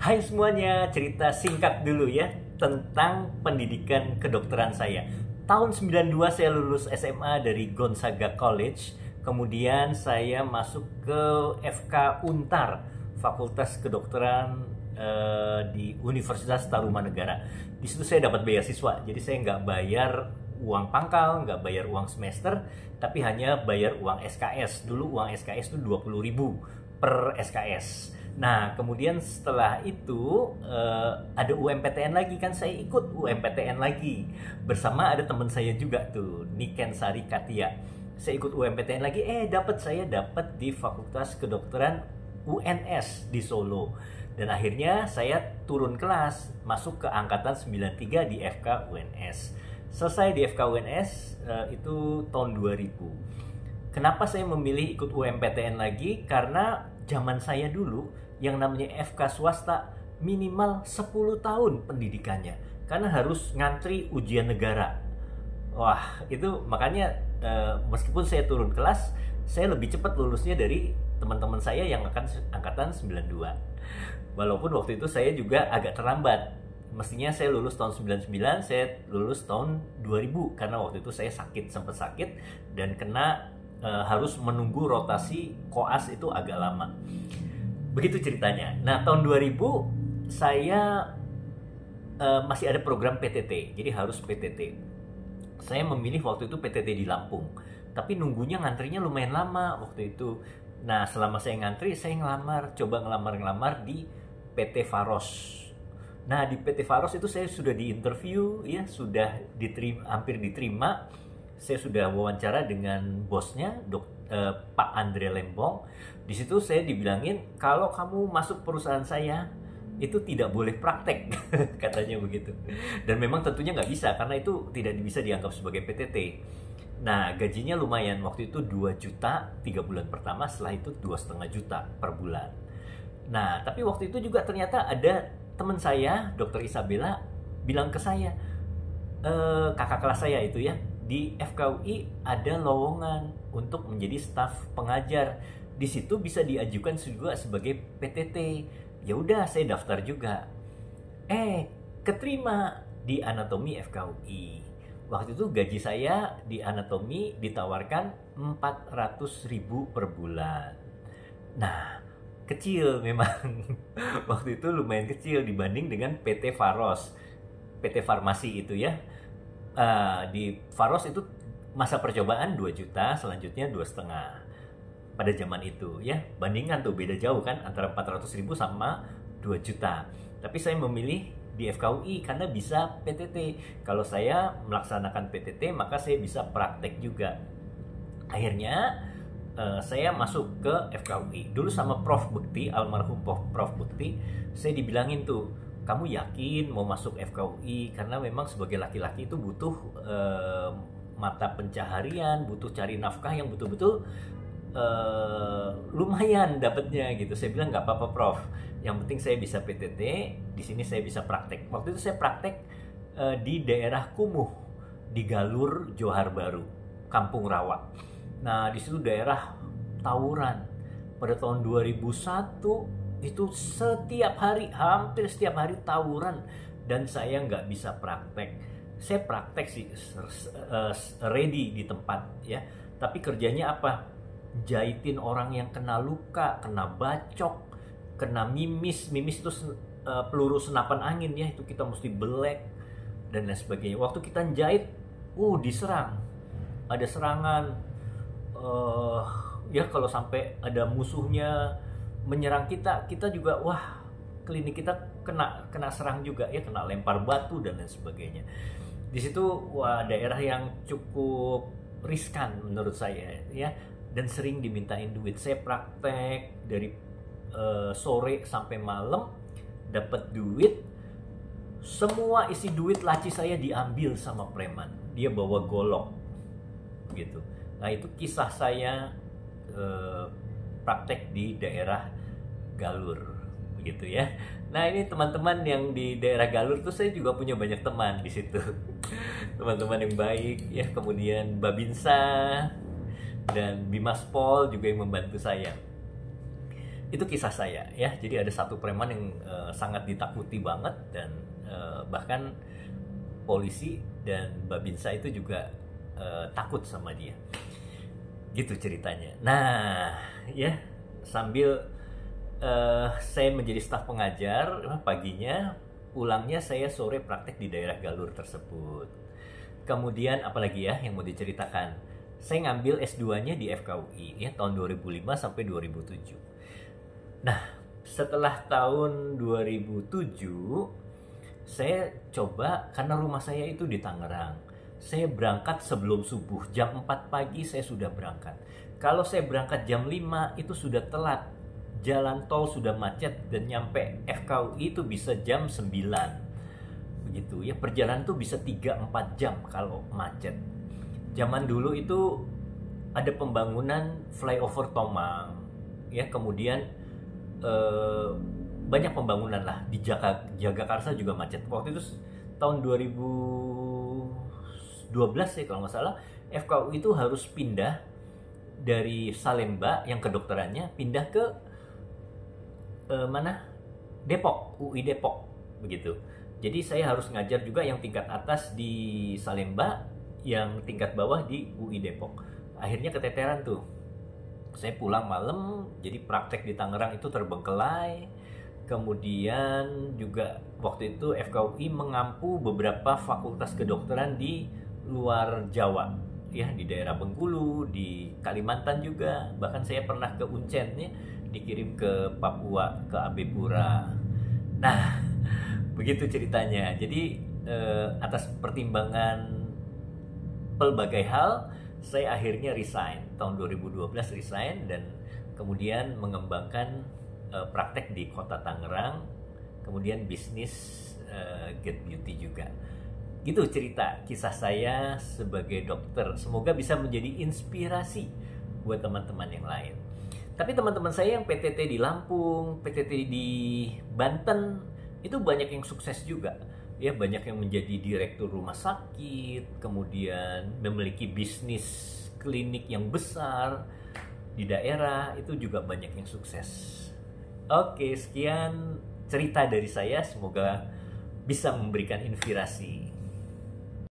Hai semuanya, cerita singkat dulu ya tentang pendidikan kedokteran saya. Tahun 92 saya lulus SMA dari Gonzaga College. Kemudian saya masuk ke FK Untar, Fakultas Kedokteran di Universitas Tarumanegara. Di situ saya dapat beasiswa, jadi saya nggak bayar uang pangkal, nggak bayar uang semester, tapi hanya bayar uang SKS. Dulu uang SKS itu 20.000 per SKS. Nah, kemudian setelah itu ada UMPTN lagi, kan saya ikut UMPTN lagi bersama ada teman saya juga tuh, Niken Sari Katia. Saya ikut UMPTN lagi, saya dapat di Fakultas Kedokteran UNS di Solo. Dan akhirnya saya turun kelas, masuk ke angkatan 93 di FK UNS. Selesai di FK UNS itu tahun 2000. Kenapa saya memilih ikut UMPTN lagi? Karena zaman saya dulu yang namanya FK swasta minimal 10 tahun pendidikannya. Karena harus ngantri ujian negara. Wah, itu makanya meskipun saya turun kelas, saya lebih cepat lulusnya dari teman-teman saya yang akan angkatan 92. Walaupun waktu itu saya juga agak terlambat. Mestinya saya lulus tahun 99, saya lulus tahun 2000 karena waktu itu saya sempat sakit dan kena harus menunggu rotasi koas itu agak lama. Begitu ceritanya. Nah, tahun 2000 saya masih ada program PTT, jadi harus PTT. Saya memilih waktu itu PTT di Lampung, tapi nunggunya ngantrinya lumayan lama waktu itu. Nah, selama saya ngantri, saya coba ngelamar di PT Faros. Nah, di PT Faros itu saya sudah diinterview, ya, sudah hampir diterima. Saya sudah wawancara dengan bosnya, Pak Andre Lembong. Di situ saya dibilangin, kalau kamu masuk perusahaan saya, itu tidak boleh praktek, katanya begitu. Dan memang tentunya nggak bisa, karena itu tidak bisa dianggap sebagai PTT. Nah, gajinya lumayan, waktu itu 2 juta 3 bulan pertama, setelah itu 2,5 juta per bulan. Nah, tapi waktu itu juga ternyata ada teman saya, Dr. Isabella, bilang ke saya, kakak kelas saya itu ya, di FKUI ada lowongan untuk menjadi staf pengajar. Di situ bisa diajukan juga sebagai PTT. Ya udah, saya daftar juga. Keterima di anatomi FKUI. Waktu itu gaji saya di anatomi ditawarkan 400.000 per bulan. Nah, kecil memang. Waktu itu lumayan kecil dibanding dengan PT Faros, PT Farmasi itu ya. Di Faros itu masa percobaan 2 juta, selanjutnya 2,5 pada zaman itu ya. Bandingkan tuh, beda jauh kan antara 400.000 sama 2 juta. Tapi saya memilih di FKUI karena bisa PTT. Kalau saya melaksanakan PTT, maka saya bisa praktek juga. Akhirnya saya masuk ke FKUI. Dulu sama Prof. Bekti, almarhum Prof. Bekti, saya dibilangin tuh, kamu yakin mau masuk FKUI? Karena memang sebagai laki-laki itu butuh mata pencaharian, butuh cari nafkah yang betul-betul lumayan dapatnya gitu. Saya bilang nggak apa-apa Prof, yang penting saya bisa PTT, di sini saya bisa praktek. Waktu itu saya praktek di daerah Kumuh, di Galur, Johar Baru, Kampung Rawa. Nah, di situ daerah tawuran. Pada tahun 2001 itu hampir setiap hari tawuran, dan saya nggak bisa praktek. Saya praktek sih ready di tempat ya, tapi kerjanya apa? Jahitin orang yang kena luka, kena bacok, kena mimis itu peluru senapan angin ya, itu kita mesti belek dan lain sebagainya. Waktu kita jahit, diserang, ada serangan. Ya kalau sampai ada musuhnya menyerang kita juga, klinik kita kena serang juga ya, kena lempar batu dan lain sebagainya. Di situ daerah yang cukup riskan menurut saya ya, dan sering dimintain duit. Saya praktek dari sore sampai malam, dapat duit, semua isi duit laci saya diambil sama preman. Dia bawa golok gitu. Nah, itu kisah saya praktek di daerah Galur begitu ya. Nah, ini teman-teman yang di daerah Galur tuh saya juga punya banyak teman di situ. Teman-teman yang baik ya. Kemudian Babinsa dan Bimas Pol juga yang membantu saya. Itu kisah saya ya. Jadi ada satu preman yang sangat ditakuti banget, dan bahkan polisi dan Babinsa itu juga takut sama dia. Gitu ceritanya. Nah, ya sambil saya menjadi staf pengajar paginya, pulangnya saya sore praktek di daerah Galur tersebut. Kemudian apalagi ya yang mau diceritakan? Saya ngambil S2-nya di FKUI ya tahun 2005 sampai 2007. Nah, setelah tahun 2007 saya coba, karena rumah saya itu di Tangerang. Saya berangkat sebelum subuh, jam 4 pagi saya sudah berangkat. Kalau saya berangkat jam 5 itu sudah telat. Jalan tol sudah macet dan nyampe FKUI itu bisa jam 9. Begitu ya, perjalanan tuh bisa 3-4 jam kalau macet. Zaman dulu itu ada pembangunan flyover Tomang ya, kemudian banyak pembangunan lah di Jagakarsa juga macet. Waktu itu tahun 2012 ya kalau nggak salah, FKUI itu harus pindah dari Salemba yang kedokterannya pindah ke mana? Depok, UI Depok begitu. Jadi saya harus ngajar juga yang tingkat atas di Salemba, yang tingkat bawah di UI Depok. Akhirnya keteteran tuh. Saya pulang malam, jadi praktek di Tangerang itu terbengkelai. Kemudian juga waktu itu FKUI mengampu beberapa fakultas kedokteran di luar Jawa, ya di daerah Bengkulu, di Kalimantan juga. Bahkan saya pernah ke Uncen ya, dikirim ke Papua, ke Abe Pura. Nah, begitu ceritanya. Jadi atas pertimbangan pelbagai hal, saya akhirnya resign. Tahun 2012 resign dan kemudian mengembangkan praktek di kota Tangerang, kemudian bisnis Get Beauty juga. Gitu cerita kisah saya sebagai dokter. Semoga bisa menjadi inspirasi buat teman-teman yang lain. Tapi teman-teman saya yang PTT di Lampung, PTT di Banten, itu banyak yang sukses juga. Ya, banyak yang menjadi direktur rumah sakit, kemudian memiliki bisnis klinik yang besar di daerah, itu juga banyak yang sukses. Oke, sekian cerita dari saya, semoga bisa memberikan inspirasi